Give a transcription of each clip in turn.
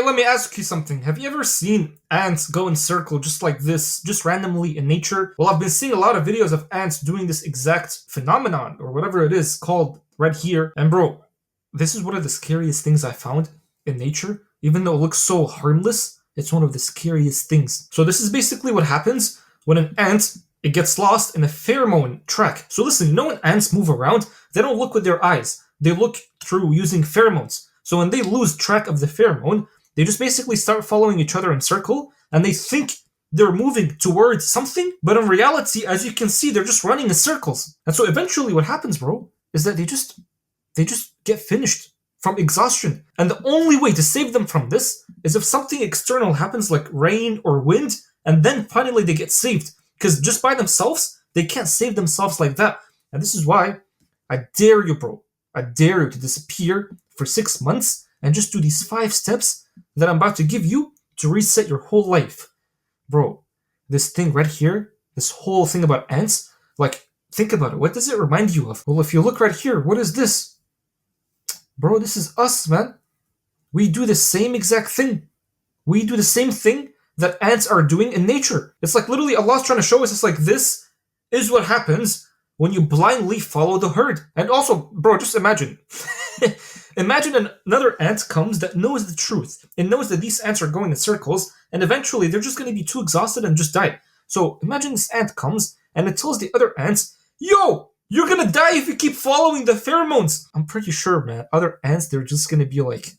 let me ask you something. Have you ever seen ants go in circle just like this, just randomly in nature? Well, I've been seeing a lot of videos of ants doing this exact phenomenon, or whatever it is called right here. And bro, this is one of the scariest things I found in nature. Even though it looks so harmless, it's one of the scariest things. So this is basically what happens when an ant, it gets lost in a pheromone track. So listen, you know when ants move around, they don't look with their eyes. They look through using pheromones. So when they lose track of the pheromone, they just basically start following each other in circle, and they think they're moving towards something, but in reality, as you can see, they're just running in circles. And so eventually what happens, bro, is that they just get finished from exhaustion. And the only way to save them from this is if something external happens like rain or wind, and then finally they get saved. Because just by themselves, they can't save themselves like that. And this is why I dare you, bro. I dare you to disappear for 6 months and just do these 5 steps that I'm about to give you to reset your whole life. Bro, this thing right here, this whole thing about ants, like, think about it. What does it remind you of? Well, if you look right here, what is this? Bro, this is us, man. We do the same exact thing. We do the same thing that ants are doing in nature. It's like literally Allah's trying to show us, it's like this is what happens when you blindly follow the herd. And also, bro, just imagine. Imagine another ant comes that knows the truth. It knows that these ants are going in circles, and eventually they're just going to be too exhausted and just die. So imagine this ant comes, and it tells the other ants, yo, you're going to die if you keep following the pheromones. I'm pretty sure, man, other ants, they're just going to be like,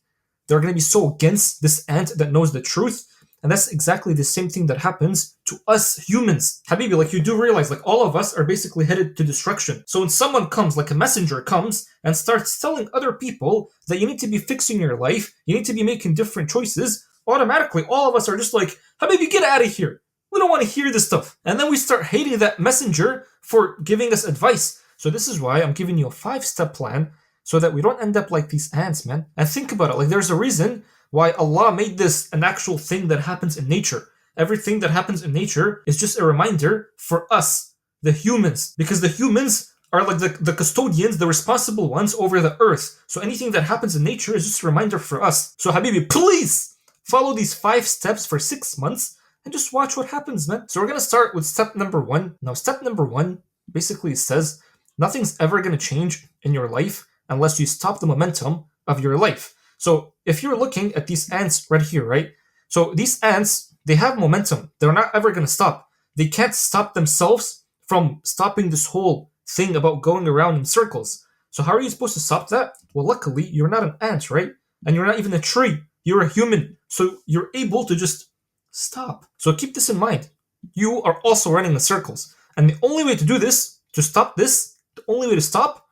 they're going to be so against this ant that knows the truth. And that's exactly the same thing that happens to us humans. Habibi, like you do realize, like all of us are basically headed to destruction. So when someone comes, like a messenger comes and starts telling other people that you need to be fixing your life, you need to be making different choices, automatically all of us are just like, Habibi, get out of here. We don't want to hear this stuff. And then we start hating that messenger for giving us advice. So this is why I'm giving you a 5-step plan so that we don't end up like these ants, man. And think about it, like there's a reason why Allah made this an actual thing that happens in nature. Everything that happens in nature is just a reminder for us, the humans, because the humans are like the custodians, the responsible ones over the earth. So anything that happens in nature is just a reminder for us. So Habibi, please follow these 5 steps for 6 months and just watch what happens, man. So we're going to start with step number 1. Now, step number 1 basically says nothing's ever going to change in your life unless you stop the momentum of your life. So if you're looking at these ants right here, right? So these ants, they have momentum. They're not ever going to stop. They can't stop themselves from stopping this whole thing about going around in circles. So how are you supposed to stop that? Well, luckily, you're not an ant, right? And you're not even a tree. You're a human. So you're able to just stop. So keep this in mind. You are also running in circles. And the only way to do this, to stop this, the only way to stop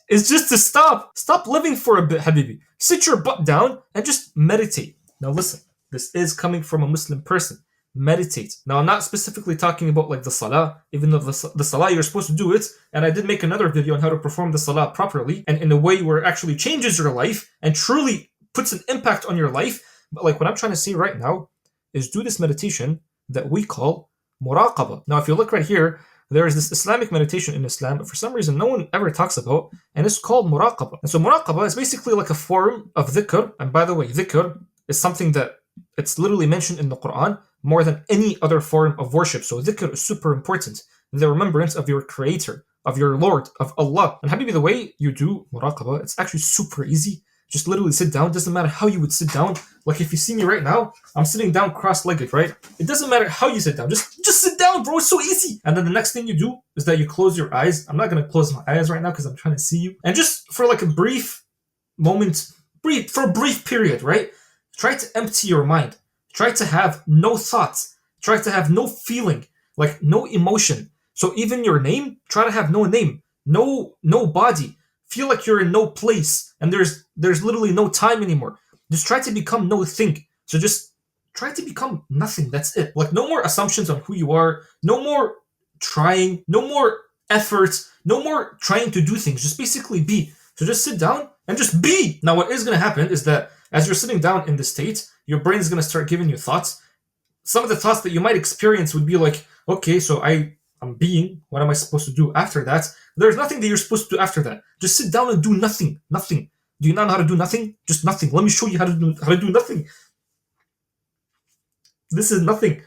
is just to stop. Stop living for a bit, Habibi. Sit your butt down and just meditate. Now listen, this is coming from a Muslim person. Meditate. Now I'm not specifically talking about like the salah, even though the salah you're supposed to do it, and I did make another video on how to perform the salah properly and in a way where it actually changes your life and truly puts an impact on your life. But like what I'm trying to say right now is do this meditation that we call muraqabah. Now if you look right here, there is this Islamic meditation in Islam, but for some reason no one ever talks about, and it's called muraqabah. And so muraqabah is basically like a form of dhikr. And by the way, dhikr is something that it's literally mentioned in the Quran more than any other form of worship. So dhikr is super important. The remembrance of your creator, of your Lord, of Allah. And Habibi, the way you do muraqabah, it's actually super easy. Just literally sit down. Doesn't matter how you would sit down. Like if you see me right now, I'm sitting down cross-legged, right? It doesn't matter how you sit down. Just sit down, bro. It's so easy. And then the next thing you do is that you close your eyes. I'm not going to close my eyes right now because I'm trying to see you. And just for like a brief moment, for a brief period, right? Try to empty your mind. Try to have no thoughts. Try to have no feeling, like no emotion. So even your name, try to have no name, no body. Feel like you're in no place and there's literally no time anymore. Just try to become no thing. So just try to become nothing. That's it. Like no more assumptions on who you are. No more trying. No more efforts. No more trying to do things. Just basically be. So just sit down and just be. Now what is going to happen is that as you're sitting down in this state, your brain is going to start giving you thoughts. Some of the thoughts that you might experience would be like, okay, so I'm being, what am I supposed to do after that? There's nothing that you're supposed to do after that. Just sit down and do nothing. Nothing. Do you not know how to do nothing? Just nothing. Let me show you how to do nothing. This is nothing.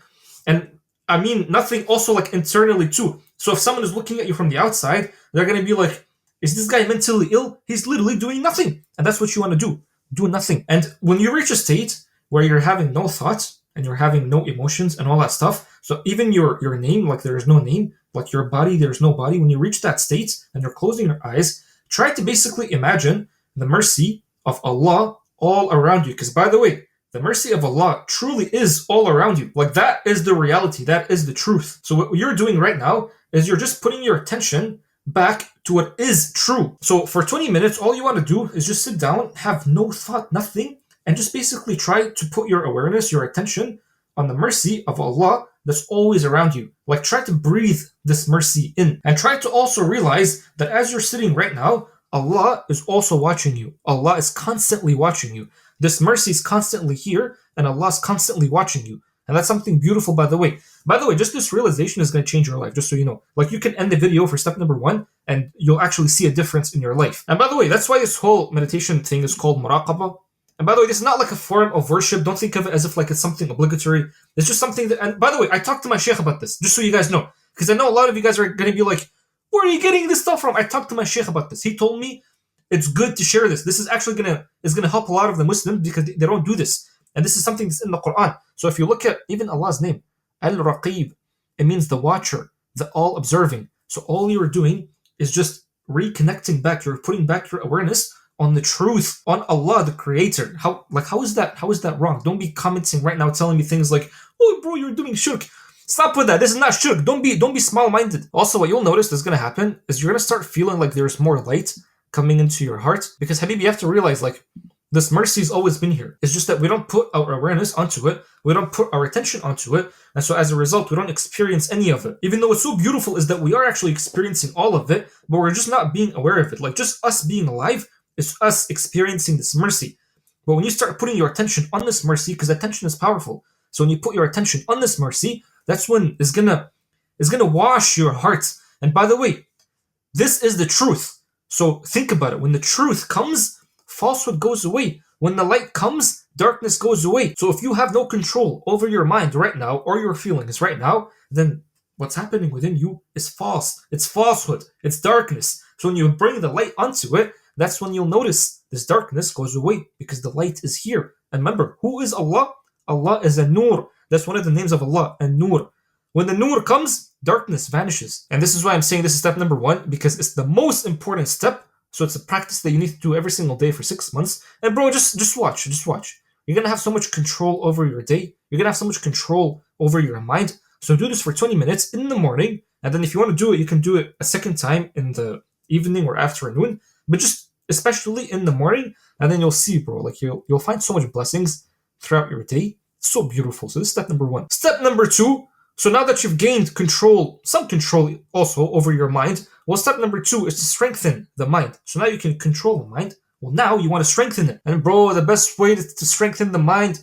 And I mean nothing also like internally too. So if someone is looking at you from the outside, they're gonna be like, is this guy mentally ill? He's literally doing nothing. And that's what you want to do. Do nothing. And when you reach a state where you're having no thoughts and you're having no emotions and all that stuff, so even your name, like there is no name, like your body, there's no body. When you reach that state and you're closing your eyes, try to basically imagine the mercy of Allah all around you. Because by the way, the mercy of Allah truly is all around you. Like that is the reality. That is the truth. So what you're doing right now is you're just putting your attention back to what is true. So for 20 minutes, all you want to do is just sit down, have no thought, nothing, and just basically try to put your awareness, your attention on the mercy of Allah that's always around you. Like try to breathe this mercy in and try to also realize that as you're sitting right now, Allah is also watching you. Allah is constantly watching you. This mercy is constantly here and Allah is constantly watching you. And that's something beautiful, by the way. By the way, just this realization is going to change your life, just so you know. Like, you can end the video for step number 1, and you'll actually see a difference in your life. And by the way, that's why this whole meditation thing is called muraqabah. And by the way, this is not like a form of worship. Don't think of it as if like it's something obligatory. It's just something that, and by the way, I talked to my sheikh about this, just so you guys know. Because I know a lot of you guys are going to be like, where are you getting this stuff from? I talked to my sheikh about this. He told me it's good to share this. This is actually gonna help a lot of the Muslims because they don't do this. And this is something that's in the Quran. So if you look at even Allah's name, Al-Raqib, it means the watcher, the all-observing. So all you're doing is just reconnecting back. You're putting back your awareness on the truth, on Allah, the Creator. How is that wrong? Don't be commenting right now telling me things like, oh bro, you're doing shirk. Stop with that. This is not shirk. Don't be small-minded. Also, what you'll notice is gonna happen is you're gonna start feeling like there's more light coming into your heart. Because Habibi, you have to realize like this mercy's always been here. It's just that we don't put our awareness onto it. We don't put our attention onto it. And so as a result, we don't experience any of it. Even though what's so beautiful is that we are actually experiencing all of it, but we're just not being aware of it. Like just us being alive is us experiencing this mercy. But when you start putting your attention on this mercy, because attention is powerful. So when you put your attention on this mercy, that's when it's gonna wash your heart. And by the way, this is the truth. So think about it. When the truth comes, falsehood goes away. When the light comes, darkness goes away. So if you have no control over your mind right now or your feelings right now, then what's happening within you is false. It's falsehood. It's darkness. So when you bring the light onto it, that's when you'll notice this darkness goes away because the light is here. And remember, who is Allah? Allah is a nur. That's one of the names of Allah, a nur. When the nur comes, darkness vanishes. And this is why I'm saying this is step number 1, because it's the most important step. So it's a practice that you need to do every single day for 6 months. And bro, just watch. You're going to have so much control over your day. You're going to have so much control over your mind. So do this for 20 minutes in the morning. And then if you want to do it, you can do it a second time in the evening or afternoon. But just especially in the morning. And then you'll see, bro, like you'll find so much blessings throughout your day. It's so beautiful. So this is step number 1. Step number 2. So now that you've gained control, some control also over your mind, well, step number 2 is to strengthen the mind. So now you can control the mind. Well, now you want to strengthen it. And bro, the best way to strengthen the mind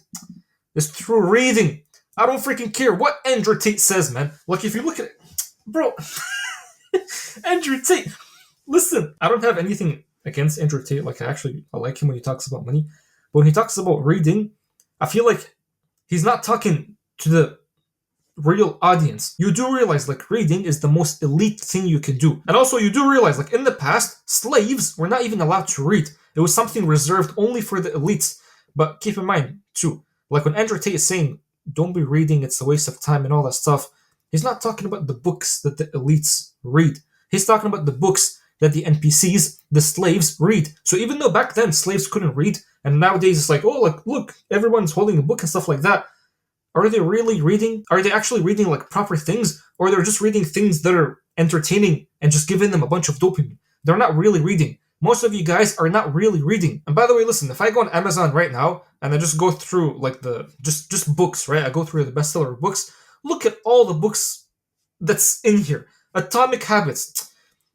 is through reading. I don't freaking care what Andrew Tate says, man. Like, if you look at it, bro, Andrew Tate, listen, I don't have anything against Andrew Tate. Like, I like him when he talks about money. But when he talks about reading, I feel like he's not talking to the real audience. You do realize like reading is the most elite thing you can do. And also you do realize like in the past, slaves were not even allowed to read. It was something reserved only for the elites. But keep in mind too, like when Andrew Tate is saying, don't be reading, it's a waste of time and all that stuff, he's not talking about the books that the elites read. He's talking about the books that the NPCs, the slaves, read. So even though back then slaves couldn't read, and nowadays it's like, oh, like, look, everyone's holding a book and stuff like that, are they really reading? Are they actually reading like proper things? Or they're just reading things that are entertaining and just giving them a bunch of dopamine? They're not really reading. Most of you guys are not really reading. And by the way, listen, if I go on Amazon right now and I just go through like the just books, right? I go through the bestseller books. Look at all the books that's in here. Atomic Habits.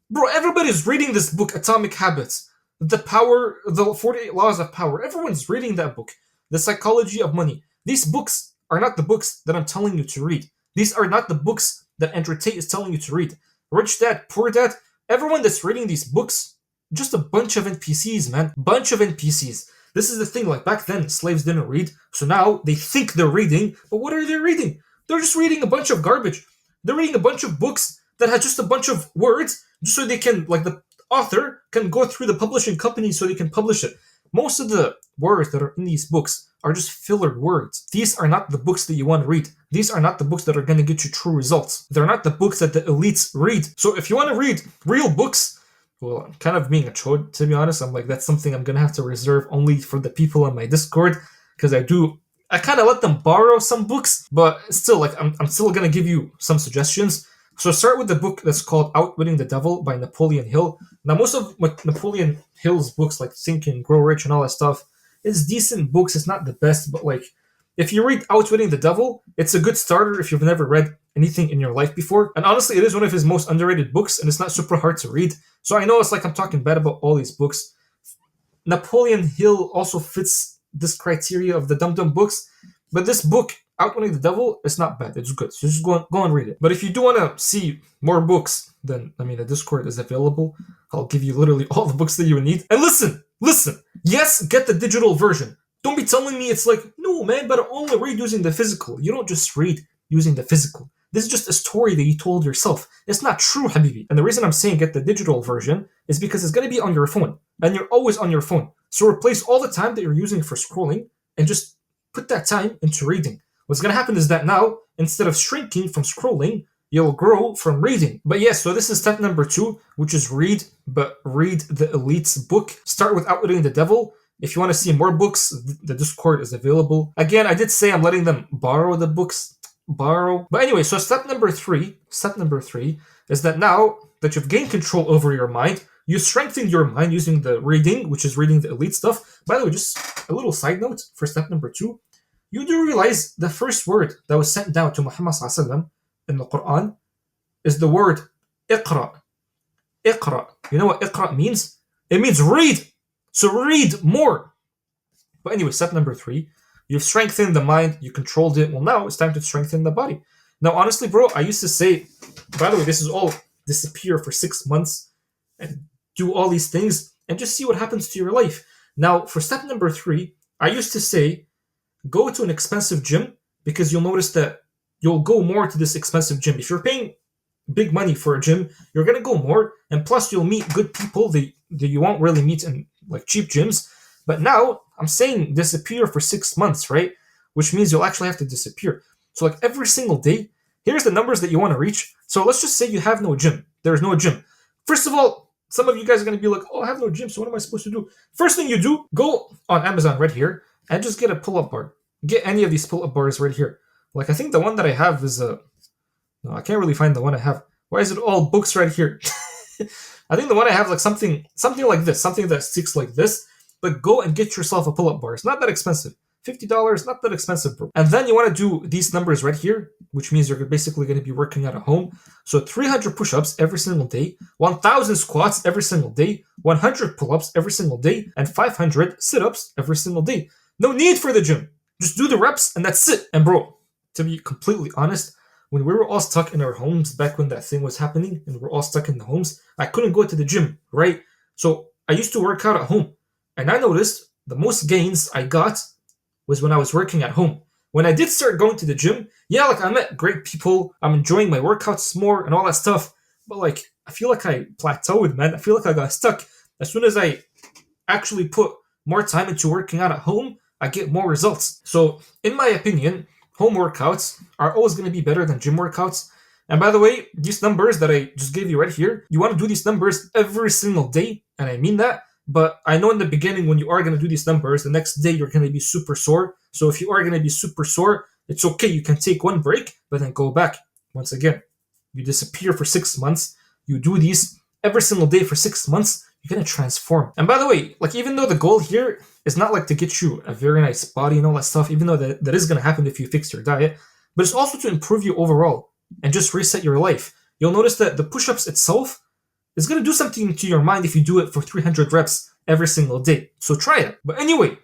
Bro, everybody's reading this book, Atomic Habits. The 48 Laws of Power. Everyone's reading that book. The Psychology of Money. These books are not the books that I'm telling you to read. These are not the books that Andrew Tate is telling you to read. Rich Dad, Poor Dad, everyone that's reading these books Just a bunch of NPCs, man. Bunch of NPCs. This is the thing, like back then, slaves didn't read, so now they think they're reading, but what are they reading? They're just reading a bunch of garbage. They're reading a bunch of books that had just a bunch of words, just so they can, like, the author can go through the publishing company so they can publish it. Most of the words that are in these books are just filler words. These are not the books that you want to read. These are not the books that are going to get you true results. They're not the books that the elites read. So if you want to read real books, well, I'm kind of being a chode, to be honest. I'm like, that's something I'm going to have to reserve only for the people on my Discord, because I kind of let them borrow some books, but still, like, I'm still going to give you some suggestions. So start with the book that's called Outwitting the Devil by Napoleon Hill. Now, most of Napoleon Hill's books, like Think and Grow Rich and all that stuff, is decent books. It's not the best, but like, if you read Outwitting the Devil, it's a good starter if you've never read anything in your life before. And honestly, it is one of his most underrated books, and it's not super hard to read. So I know it's like I'm talking bad about all these books. Napoleon Hill also fits this criteria of the dumb books, but this book, Outwitting the Devil, is not bad. It's good. So just go and read it. But if you do want to see more books, then, I mean, the Discord is available. I'll give you literally all the books that you need. And listen! Yes, get the digital version. Don't be telling me it's like, no, man, but I only read using the physical. You don't just read using the physical. This is just a story that you told yourself. It's not true, Habibi. And the reason I'm saying get the digital version is because it's going to be on your phone. And you're always on your phone. So replace all the time that you're using for scrolling and just put that time into reading. What's going to happen is that now, instead of shrinking from scrolling, you'll grow from reading. But yes, so this is step number 2, which is read, but read the elite's book. Start with Outwitting the Devil. If you want to see more books, the Discord is available. Again, I did say I'm letting them borrow the books. But anyway, so step number 3 is that now that you've gained control over your mind, you strengthen your mind using the reading, which is reading the elite stuff. By the way, just a little side note for step number 2. You do realize the first word that was sent down to Muhammad ﷺ in the Quran is the word Iqra. Iqra. You know what Iqra means? It means read. So read more. But anyway, step number 3. You've strengthened the mind. You controlled it. Well, now it's time to strengthen the body. Now, honestly, bro, I used to say, by the way, this is all disappear for 6 months and do all these things and just see what happens to your life. Now, for step number 3, I used to say, go to an expensive gym because you'll notice that you'll go more to this expensive gym. If you're paying big money for a gym, you're going to go more. And plus, you'll meet good people that you won't really meet in like cheap gyms. But now, I'm saying disappear for 6 months, right? Which means you'll actually have to disappear. So like every single day, here's the numbers that you want to reach. So let's just say you have no gym. There's no gym. First of all, some of you guys are going to be like, oh, I have no gym, so what am I supposed to do? First thing you do, go on Amazon right here and just get a pull-up bar. Get any of these pull-up bars right here. Like, I think the one that I have is no, I can't really find the one I have. Why is it all books right here? I think the one I have, like something like this, something that sticks like this. But go and get yourself a pull-up bar. It's not that expensive. $50, not that expensive, bro. And then you want to do these numbers right here, which means you're basically going to be working out at home. So 300 push-ups every single day, 1,000 squats every single day, 100 pull-ups every single day, and 500 sit-ups every single day. No need for the gym. Just do the reps, and that's it. And bro, to be completely honest, when we were all stuck in our homes back when that thing was happening, and we're all stuck in the homes, I couldn't go to the gym, right? So I used to work out at home. And I noticed the most gains I got was when I was working at home. When I did start going to the gym, yeah, like I met great people, I'm enjoying my workouts more and all that stuff, but like I feel like I plateaued, man. I feel like I got stuck. As soon as I actually put more time into working out at home, I get more results. So in my opinion, home workouts are always going to be better than gym workouts. And by the way, these numbers that I just gave you right here, you want to do these numbers every single day, and I mean that. But I know in the beginning when you are going to do these numbers, the next day you're going to be super sore. So if you are going to be super sore, it's okay. You can take one break, but then go back. Once again, you disappear for 6 months. You do these every single day for 6 months. You're going to transform. And by the way, like even though the goal here is not like to get you a very nice body and all that stuff, even though that is going to happen if you fix your diet, but it's also to improve you overall and just reset your life. You'll notice that the push-ups itself is going to do something to your mind if you do it for 300 reps every single day. So try it. But anyway,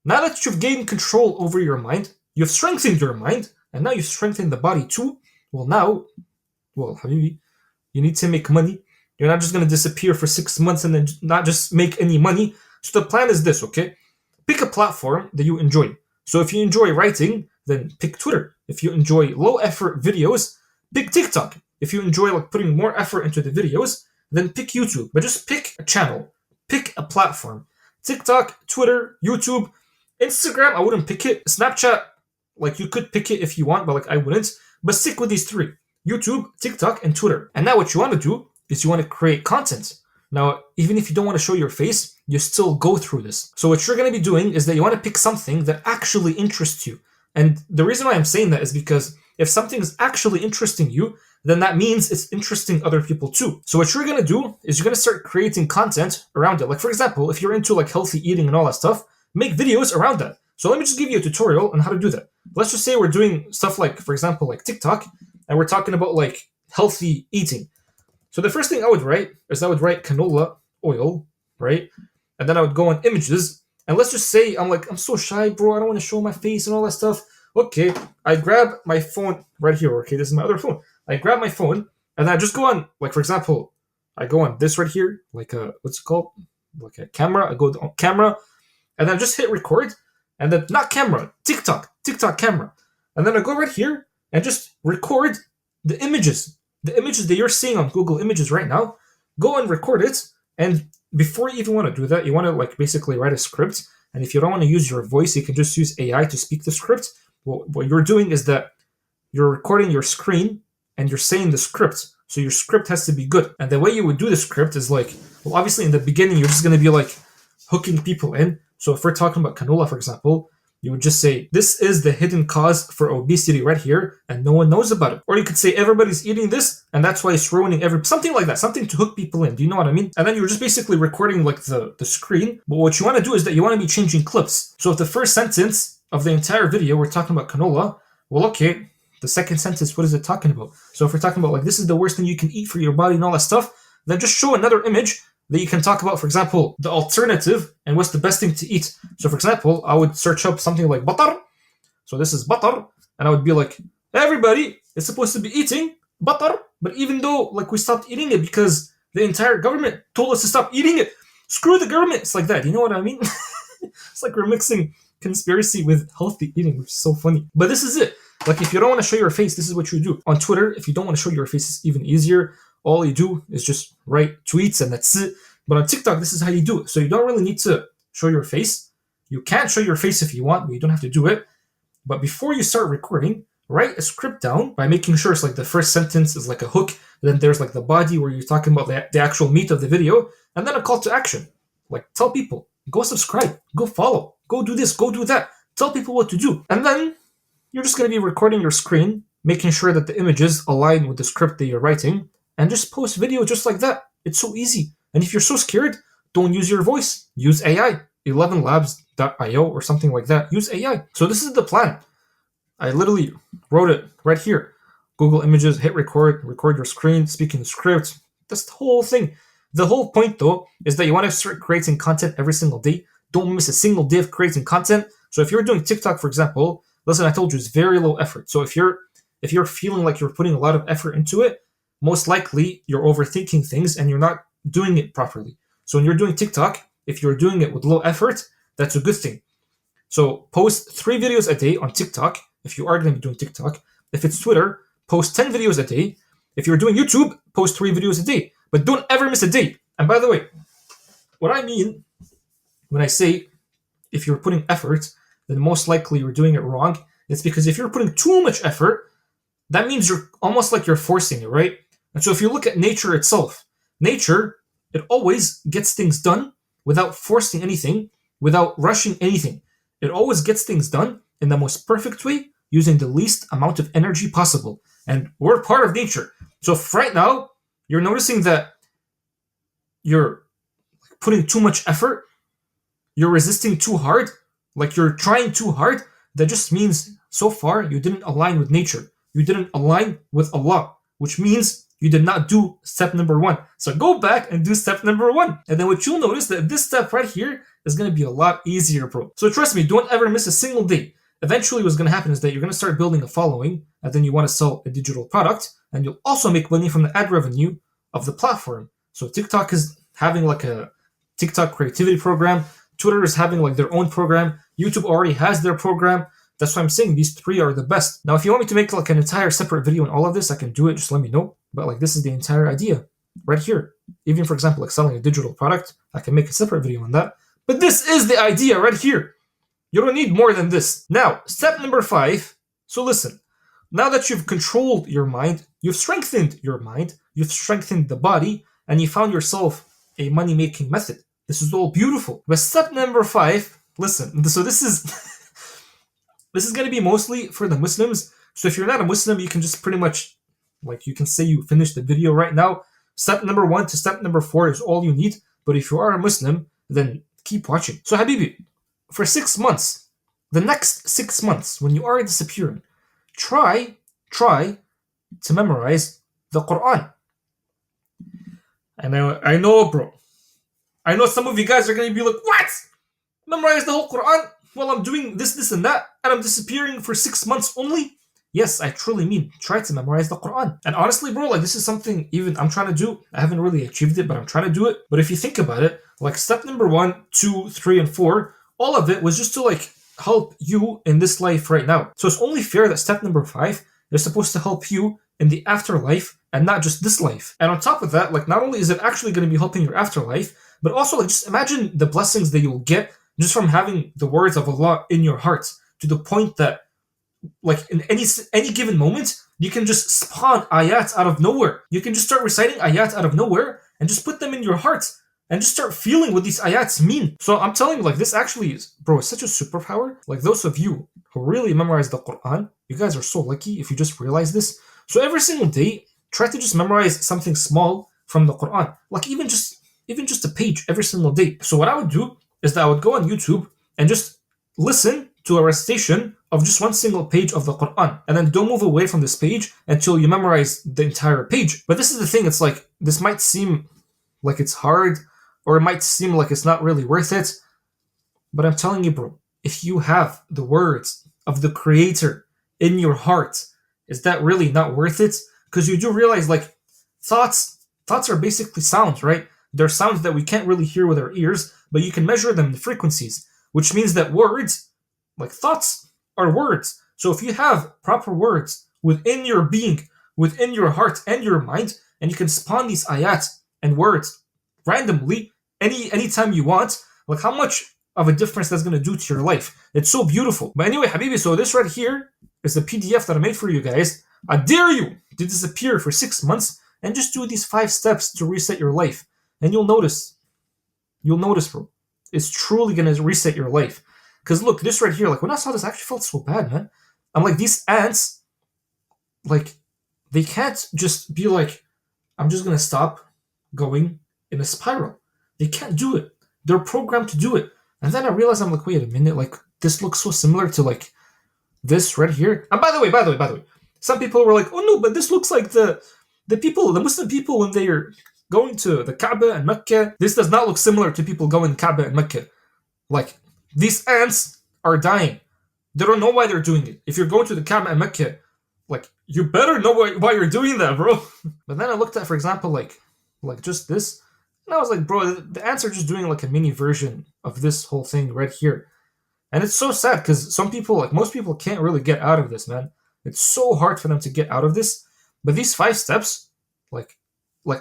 now that you've gained control over your mind, you've strengthened your mind, and now you've strengthened the body too, well, Habibi, you need to make money. You're not just going to disappear for 6 months and then not just make any money. So the plan is this, okay? Pick a platform that you enjoy. So if you enjoy writing, then pick Twitter. If you enjoy low effort videos, pick TikTok. If you enjoy like putting more effort into the videos, then pick YouTube. But just pick a channel, pick a platform. TikTok, Twitter, YouTube, Instagram, I wouldn't pick it. Snapchat, like you could pick it if you want, but like I wouldn't. But stick with these three: YouTube, TikTok, and Twitter. And now what you want to do is you want to create content. Now, even if you don't want to show your face, you still go through this. So what you're going to be doing is that you want to pick something that actually interests you. And the reason why I'm saying that is because if something is actually interesting you, then that means it's interesting other people too. So what you're going to do is you're going to start creating content around it. Like for example, if you're into like healthy eating and all that stuff, make videos around that. So let me just give you a tutorial on how to do that. Let's just say we're doing stuff like, for example, like TikTok, and we're talking about like healthy eating. So the first thing I would write is I would write canola oil, right? And then I would go on images. And let's just say I'm so shy, bro. I don't want to show my face and all that stuff. Okay, I grab my phone right here. Okay, this is my other phone. I grab my phone and I just go on, like for example, I go on this right here, like a, what's it called? Like a camera. I go on camera and then just hit record. And then not camera, TikTok camera. And then I go right here and just record the images that you're seeing on Google Images right now. Go and record it. And before you even want to do that, you want to like basically write a script. And if you don't want to use your voice, you can just use AI to speak the script. What you're doing is that you're recording your screen and you're saying the script. So your script has to be good. And the way you would do the script is like, well, obviously in the beginning, you're just going to be like hooking people in. So if we're talking about canola, for example, you would just say, this is the hidden cause for obesity right here, and no one knows about it. Or you could say, everybody's eating this, and that's why it's ruining something like that, something to hook people in. Do you know what I mean? And then you're just basically recording like the screen. But what you want to do is that you want to be changing clips. So if the first sentence of the entire video, we're talking about canola, well, okay, the second sentence, what is it talking about? So if we're talking about like, this is the worst thing you can eat for your body and all that stuff, then just show another image that you can talk about, for example, the alternative and what's the best thing to eat. So, for example, I would search up something like butter. So this is butter, and I would be like, everybody is supposed to be eating butter, but even though like we stopped eating it because the entire government told us to stop eating it, screw the government. It's like that. You know what I mean? It's like we're mixing conspiracy with healthy eating, which is so funny. But this is it. Like if you don't want to show your face, this is what you do. On Twitter, if you don't want to show your face, it's even easier. All you do is just write tweets and that's it. But on TikTok, this is how you do it. So you don't really need to show your face. You can show your face if you want, but you don't have to do it. But before you start recording, write a script down by making sure it's like the first sentence is like a hook. Then there's like the body where you're talking about the actual meat of the video. And then a call to action. Like tell people, go subscribe, go follow, go do this, go do that. Tell people what to do. And then you're just going to be recording your screen, making sure that the images align with the script that you're writing. And just post video just like that. It's so easy. And if you're so scared, don't use your voice. Use AI. 11labs.io or something like that. Use AI. So this is the plan. I literally wrote it right here. Google Images, hit record, record your screen, speaking the script. That's the whole thing. The whole point though is that you want to start creating content every single day. Don't miss a single day of creating content. So if you're doing TikTok, for example, listen, I told you it's very low effort. So if you're feeling like you're putting a lot of effort into it, most likely you're overthinking things and you're not doing it properly. So when you're doing TikTok, if you're doing it with low effort, that's a good thing. So post 3 videos a day on TikTok if you are going to be doing TikTok. If it's Twitter, post 10 videos a day. If you're doing YouTube, post 3 videos a day. But don't ever miss a day. And by the way, what I mean when I say if you're putting effort, then most likely you're doing it wrong. It's because if you're putting too much effort, that means you're almost like you're forcing it, right? And so if you look at nature itself, nature, it always gets things done without forcing anything, without rushing anything. It always gets things done in the most perfect way, using the least amount of energy possible. And we're part of nature. So if right now you're noticing that you're putting too much effort, you're resisting too hard, like you're trying too hard, that just means so far you didn't align with nature. You didn't align with Allah, which means you did not do step number 1. So go back and do step number 1. And then what you'll notice that this step right here is going to be a lot easier, bro. So trust me, don't ever miss a single day. Eventually what's going to happen is that you're going to start building a following, and then you want to sell a digital product, and you'll also make money from the ad revenue of the platform. So TikTok is having like a TikTok creativity program. Twitter is having like their own program. YouTube already has their program. That's why I'm saying these three are the best. Now, if you want me to make like an entire separate video on all of this, I can do it. Just let me know. But like this is the entire idea right here. Even for example, like selling a digital product, I can make a separate video on that. But this is the idea right here. You don't need more than this. Now, step number 5. So listen, now that you've controlled your mind, you've strengthened your mind, you've strengthened the body, and you found yourself a money-making method. This is all beautiful. But step number 5, listen, so this is this is going to be mostly for the Muslims. So if you're not a Muslim, you can just pretty much, like you can say you finished the video right now. Step number 1 to step number 4 is all you need. But if you are a Muslim, then keep watching. So Habibi, for 6 months, the next 6 months, when you are disappearing, try to memorize the Quran. And I know, bro. I know some of you guys are going to be like, what? Memorize the whole Quran while I'm doing this, and that, and I'm disappearing for 6 months only? Yes, I truly mean try to memorize the Quran. And honestly, bro, like this is something even I'm trying to do. I haven't really achieved it, but I'm trying to do it. But if you think about it, like step number 1, 2, 3, and 4, all of it was just to like help you in this life right now. So it's only fair that step number 5 is supposed to help you in the afterlife and not just this life. And on top of that, like not only is it actually going to be helping your afterlife, but also like just imagine the blessings that you'll get just from having the words of Allah in your heart, to the point that like in any given moment, you can just spawn ayat out of nowhere. You can just start reciting ayat out of nowhere and just put them in your heart and just start feeling what these ayats mean. So I'm telling you, like this actually is, bro, it's such a superpower. Like those of you who really memorize the Quran, you guys are so lucky if you just realize this. So every single day, try to just memorize something small from the Quran. Like even just a page every single day. So what I would do is that I would go on YouTube and just listen to a recitation of just one single page of the Quran, and then don't move away from this page until you memorize the entire page. But this is the thing, it's like, this might seem like it's hard, or it might seem like it's not really worth it, but I'm telling you, bro, if you have the words of the Creator in your heart, is that really not worth it? Because you do realize, like, thoughts are basically sounds, right? They're sounds that we can't really hear with our ears, but you can measure them in frequencies, which means that words, like thoughts, are words. So if you have proper words within your being, within your heart and your mind, and you can spawn these ayat and words randomly anytime you want, like how much of a difference that's going to do to your life. It's so beautiful. But anyway, Habibi, so this right here is the PDF that I made for you guys. I dare you to disappear for 6 months and just do these 5 steps to reset your life. And you'll notice, bro, it's truly going to reset your life. Because look, this right here, like when I saw this, I actually felt so bad, man. I'm like, these ants, like, they can't just be like, I'm just going to stop going in a spiral. They can't do it. They're programmed to do it. And then I realized, I'm like, wait a minute, like, this looks so similar to, like, this right here. And by the way, some people were like, oh no, but this looks like the Muslim people when they are going to the Kaaba and Mecca. This does not look similar to people going Kaaba and Mecca. Like, these ants are dying. They don't know why they're doing it. If you're going to the Kaaba and Mecca, like, you better know why you're doing that, bro. But then I looked at, for example, like just this, and I was like, bro, the ants are just doing like a mini version of this whole thing right here. And it's so sad because some people, like most people, can't really get out of this, man. It's so hard for them to get out of this. But these 5 steps, like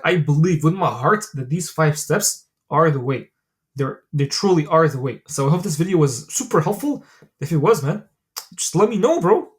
I believe with my heart that these 5 steps are the way. They truly are the way. So I hope this video was super helpful. If it was, man, just let me know, bro.